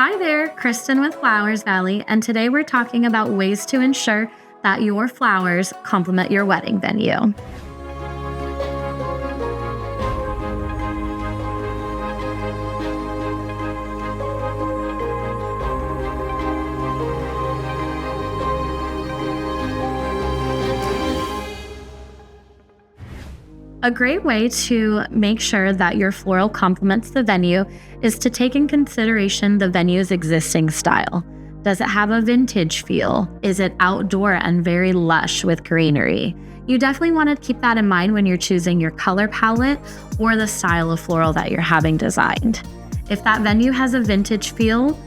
Hi there, Kristen with Flowers Valley, and today we're talking about ways to ensure that your flowers complement your wedding venue. A great way to make sure that your floral complements the venue is to take in consideration the venue's existing style. Does it have a vintage feel? Is it outdoor and very lush with greenery? You definitely want to keep that in mind when you're choosing your color palette or the style of floral that you're having designed. If that venue has a vintage feel,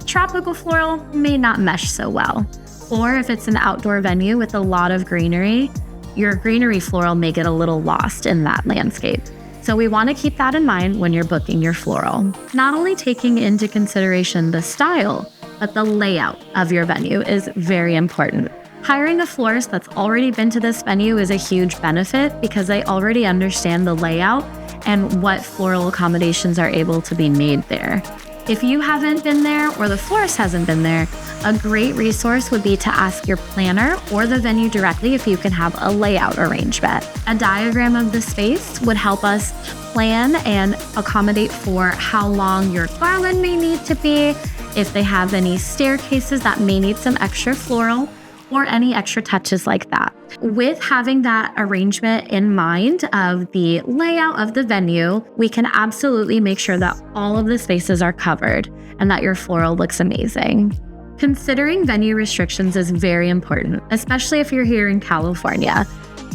tropical floral may not mesh so well. Or if it's an outdoor venue with a lot of greenery, your greenery floral may get a little lost in that landscape. So we want to keep that in mind when you're booking your floral. Not only taking into consideration the style, but the layout of your venue is very important. Hiring a florist that's already been to this venue is a huge benefit because they already understand the layout and what floral accommodations are able to be made there. If you haven't been there or the florist hasn't been there, a great resource would be to ask your planner or the venue directly if you can have a layout arrangement. A diagram of the space would help us plan and accommodate for how long your garland may need to be, if they have any staircases that may need some extra floral, or any extra touches like that. With having that arrangement in mind of the layout of the venue, we can absolutely make sure that all of the spaces are covered and that your floral looks amazing. Considering venue restrictions is very important, especially if you're here in California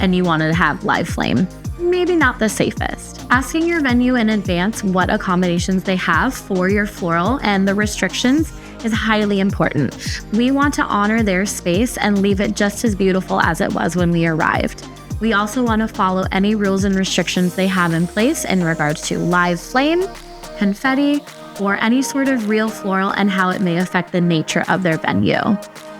and you want to have live flame. Maybe not the safest. Asking your venue in advance what accommodations they have for your floral and the restrictions is highly important. We want to honor their space and leave it just as beautiful as it was when we arrived. We also want to follow any rules and restrictions they have in place in regards to live flame, confetti, or any sort of real floral and how it may affect the nature of their venue.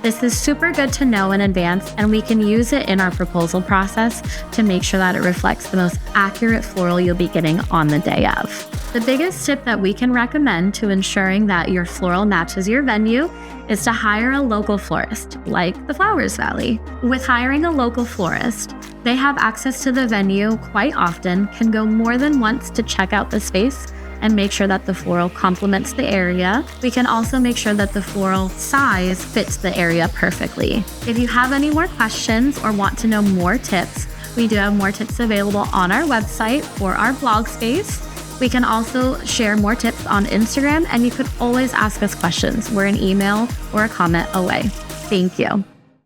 This is super good to know in advance, and we can use it in our proposal process to make sure that it reflects the most accurate floral you'll be getting on the day of. The biggest tip that we can recommend to ensuring that your floral matches your venue is to hire a local florist, like the Flowers Valley. With hiring a local florist, they have access to the venue quite often, can go more than once to check out the space and make sure that the floral complements the area. We can also make sure that the floral size fits the area perfectly. If you have any more questions or want to know more tips, we do have more tips available on our website or our blog space. We can also share more tips on Instagram, and you could always ask us questions. We're an email or a comment away. Thank you.